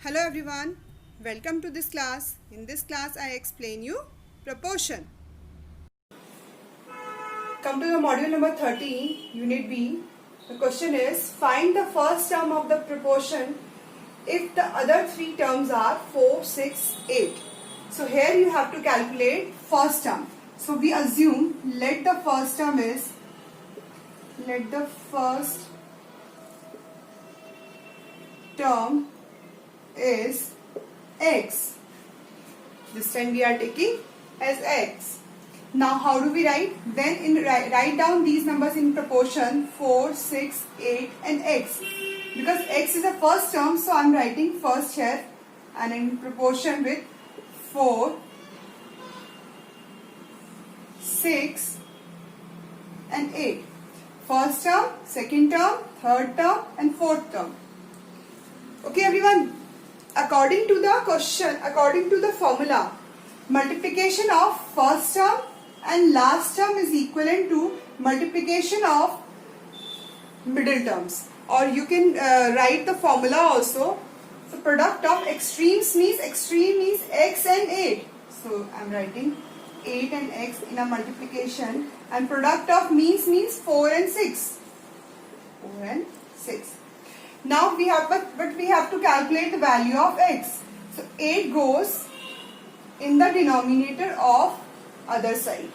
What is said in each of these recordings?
Hello everyone, welcome to this class. In this class I explain you proportion. Come to the module number 13, unit B. The question is, find the first term of the proportion if the other three terms are 4, 6, 8. So here you have to calculate first term. So we assume let the first term is x. This time we are taking as x. Now how do we write? Then write down these numbers in proportion 4, 6, 8 and x. Because x is the first term, so I am writing first here and in proportion with 4, 6 and 8. First term, second term, third term and fourth term. Okay everyone, according to the formula, multiplication of first term and last term is equivalent to multiplication of middle terms. Or you can write the formula also. So product of extremes means x and 8. So I am writing 8 and x in a multiplication, and product of means 4 and 6. 4 and 6. Now we have to calculate the value of x. So 8 goes in the denominator of other side.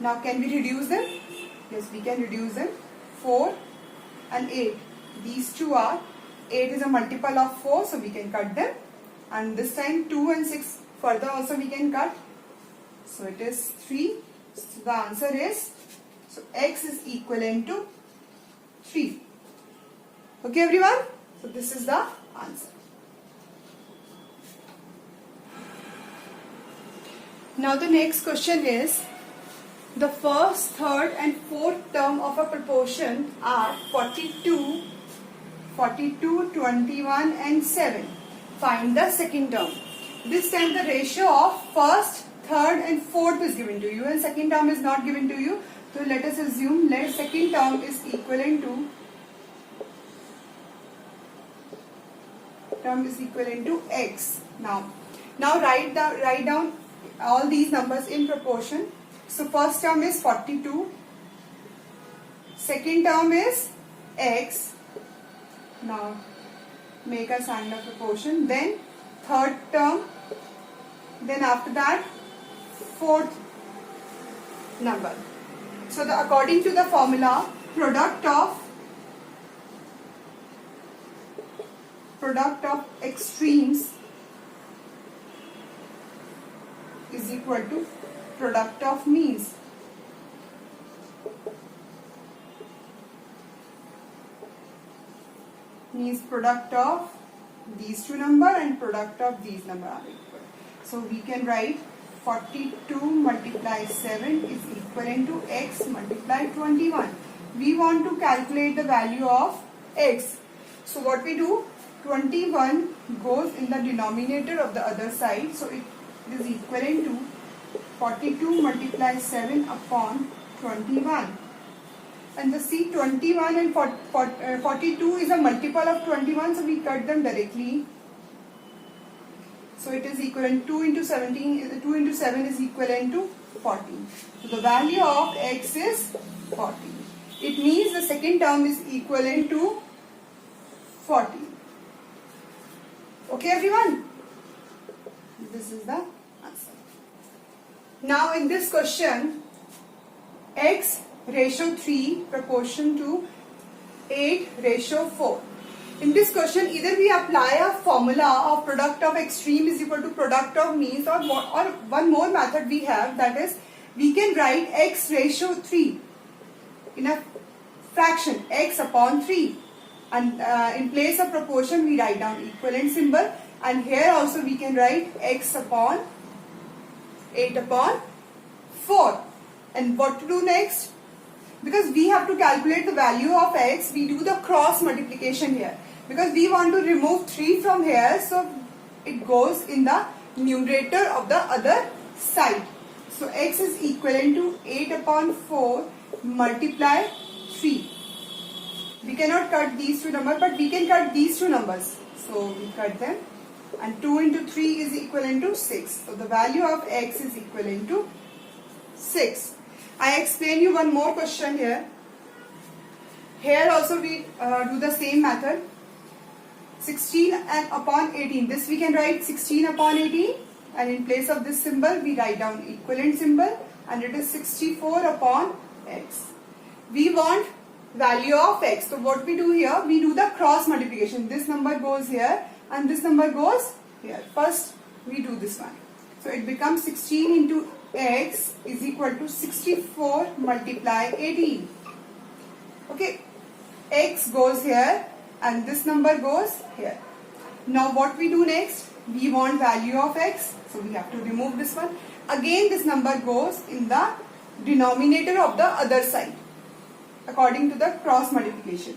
Now can we reduce them? Yes, we can reduce them. 4 and 8. These two are, 8 is a multiple of 4, so we can cut them. And this time 2 and 6 further also we can cut. So it is 3. So the answer is, so x is equivalent to 3. Okay everyone? So this is the answer. Now the next question is, the first, third and fourth term of a proportion are 42, 21 and 7. Find the second term. This time the ratio of first, third and fourth is given to you and second term is not given to you. So let us assume second term is equivalent to x. Now write down all these numbers in proportion. So first term is 42, second term is x. Now make a sign of proportion. Then third term. Then after that fourth number. So according to the formula, product of extremes is equal to product of means. Means product of these two numbers and product of these numbers are equal. So we can write 42 multiplied 7 is equivalent to x multiplied 21. We want to calculate the value of x. So what we do? 21 goes in the denominator of the other side. So it is equivalent to 42 multiplied 7 upon 21. And the C 21 and 42 is a multiple of 21. So we cut them directly. So it is equivalent 2 into 7 is equivalent to 40. So the value of x is 40. It means the second term is equivalent to 40. Okay everyone? This is the answer. Now in this question, x ratio 3 proportion to 8 ratio 4. In this question, either we apply a formula of product of extreme is equal to product of means, or one more method we have, that is we can write x ratio 3 in a fraction, x upon 3, and in place of proportion we write down equivalent symbol, and here also we can write x upon 8 upon 4. And what to do next? Because we have to calculate the value of x, we do the cross multiplication here. Because we want to remove 3 from here, so it goes in the numerator of the other side. So x is equivalent to 8 upon 4 multiply 3. We cannot cut these two numbers, but we can cut these two numbers. So we cut them. And 2 into 3 is equivalent to 6. So the value of x is equivalent to 6. I explain you one more question here. Here also we do the same method. 16 and upon 18. This we can write 16 upon 18. And in place of this symbol, we write down equivalent symbol. And it is 64 upon x. We want value of x. So what we do here, we do the cross multiplication. This number goes here and this number goes here. First we do this one. So it becomes 16 into x is equal to 64 multiply 18. Okay, x goes here and this number goes here. Now what we do next, we want value of x. So we have to remove this one. Again this number goes in the denominator of the other side, according to the cross multiplication.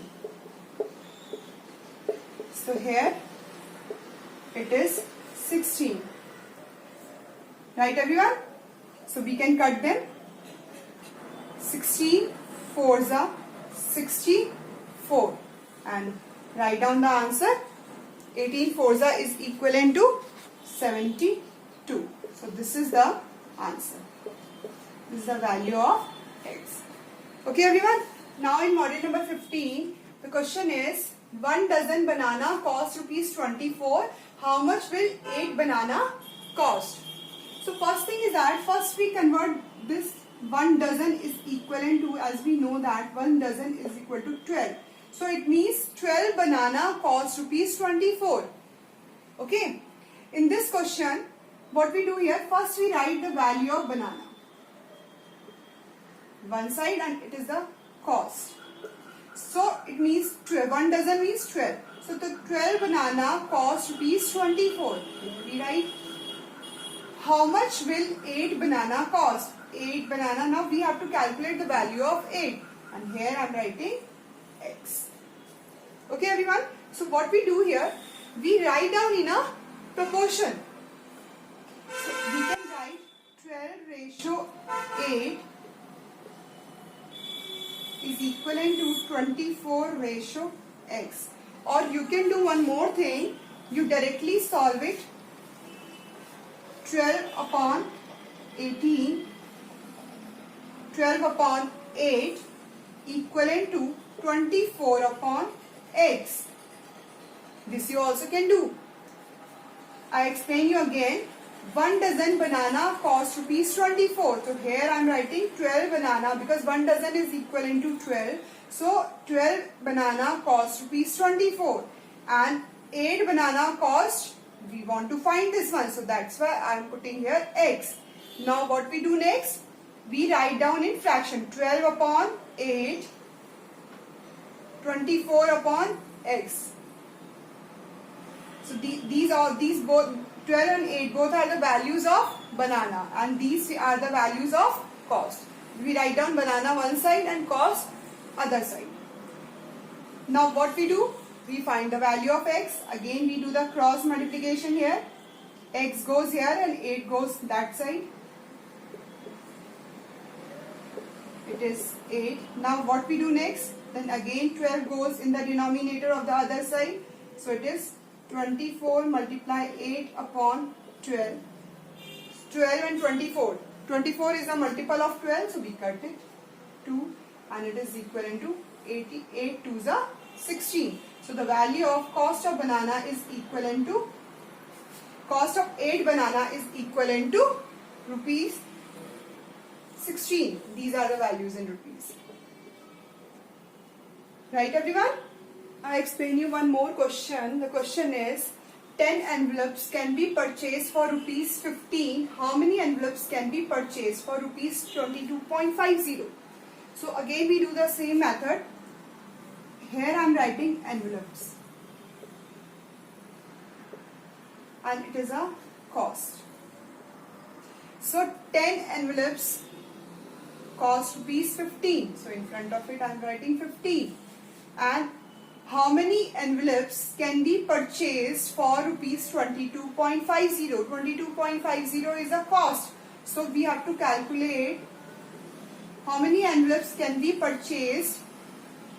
So here it is 16. Right everyone? So we can cut them. 16 4s are 64 and write down the answer. 18 4s are is equivalent to 72. So this is the answer. This is the value of x. Okay everyone? Now in model number 15, the question is 1 dozen banana cost rupees 24. How much will 8 banana cost? So first thing is that first we convert this 1 dozen is equivalent to, as we know that 1 dozen is equal to 12. So it means 12 banana cost rupees 24. Okay. In this question, what we do here, first we write the value of banana. One side and it is the cost. So it means 12. 1 dozen means 12. So the 12 banana cost rupees 24. We write how much will 8 banana cost? 8 banana. Now we have to calculate the value of 8. And here I am writing x. Okay everyone. So what we do here, we write down in a proportion. So we can write 12 ratio 8 is equivalent to 24 ratio x. Or you can do one more thing. You directly solve it. 12 upon 18, 12 upon 8 equivalent to 24 upon x. This you also can do. I explain you again. 1 dozen banana cost rupees 24. So here I am writing 12 banana because 1 dozen is equivalent to 12. So 12 banana cost rupees 24 and 8 banana cost, we want to find this one. So that's why I am putting here x. Now what we do next? We write down in fraction 12 upon 8, 24 upon x. So these both 12 and 8 both are the values of banana and these are the values of cost. We write down banana one side and cost other side. Now what we do? We find the value of x. Again we do the cross multiplication here. X goes here and 8 goes that side. It is 8. Now what we do next? Then again 12 goes in the denominator of the other side. So it is 24 multiply 8 upon 12. 12 and 24. 24 is a multiple of 12, so we cut it. 2 and it is equivalent to 88 to the 16. So the value of cost of banana is equivalent to, cost of 8 banana is equivalent to rupees 16. These are the values in rupees. Right everyone? I explain you one more question. The question is 10 envelopes can be purchased for rupees 15. How many envelopes can be purchased for rupees 22.50? So again we do the same method. Here I am writing envelopes and it is a cost. So 10 envelopes cost rupees 15. So in front of it I am writing 15. And how many envelopes can be purchased for rupees 22.50? 22.50 is a cost. So we have to calculate how many envelopes can be purchased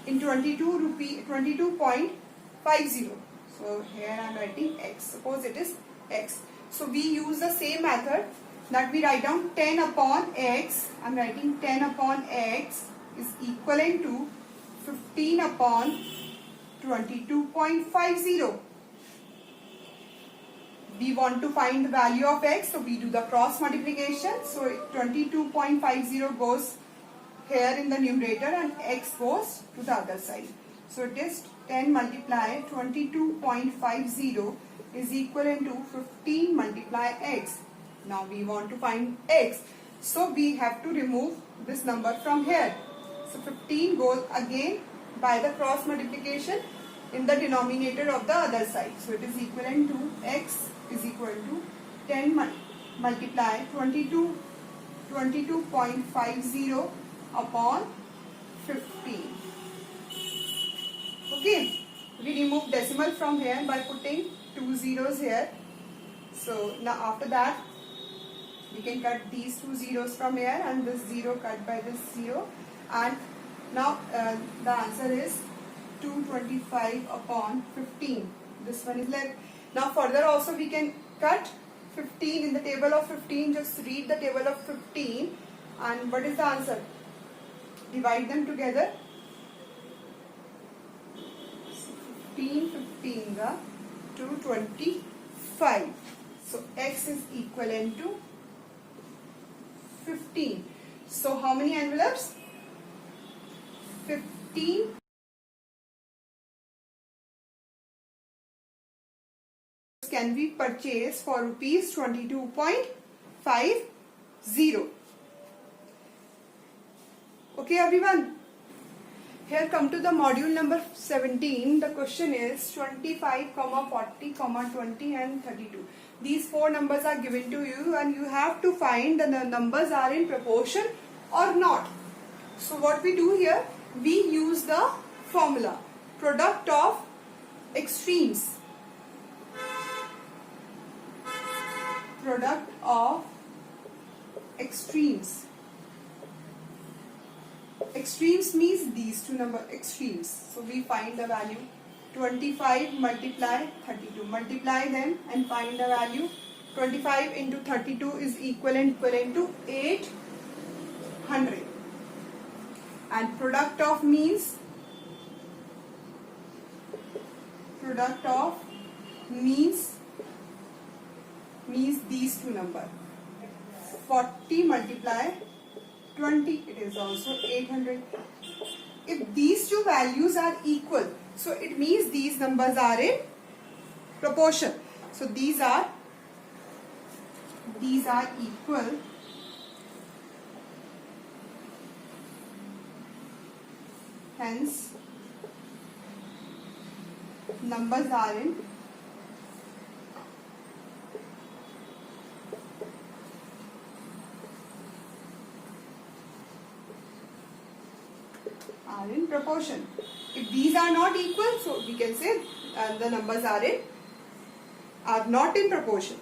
in 22.50. So here I am writing x. Suppose it is x. So we use the same method that we write down 10 upon x. I am writing 10 upon x is equivalent to 15 upon 22.50. We want to find the value of x, so we do the cross multiplication. So 22.50 goes here in the numerator and x goes to the other side. So it is 10 multiply 22.50 is equivalent to 15 multiply x. Now we want to find x. So we have to remove this number from here. So 15 goes again by the cross multiplication in the denominator of the other side. So it is equivalent to x is equal to 10 multiply 22.50 upon 15. Okay, we remove decimal from here by putting 2 zeros here. So now after that we can cut these 2 zeros from here and this 0 cut by this 0, and now the answer is 225 upon 15. This one is left. Now further also we can cut 15 in the table of 15. Just read the table of 15 and what is the answer? Divide them together. 15 the 225. So x is equivalent to 15. So how many envelopes? 15 can be purchased for rupees 22.50. Okay everyone, here come to the module number 17. The question is 25, 40, 20 and 32. These four numbers are given to you and you have to find the numbers are in proportion or not. So what we do here, we use the formula product of extremes. Product of extremes. Extremes means these two number extremes. So we find the value 25 multiply 32. Multiply them and find the value. 25 into 32 is equivalent to 800. And product of means these two numbers. 40 multiply 20, it is also 800. If these two values are equal, so it means these numbers are in proportion. So these are equal. Hence, numbers are in proportion. If these are not equal, so we can say the numbers are not in proportion.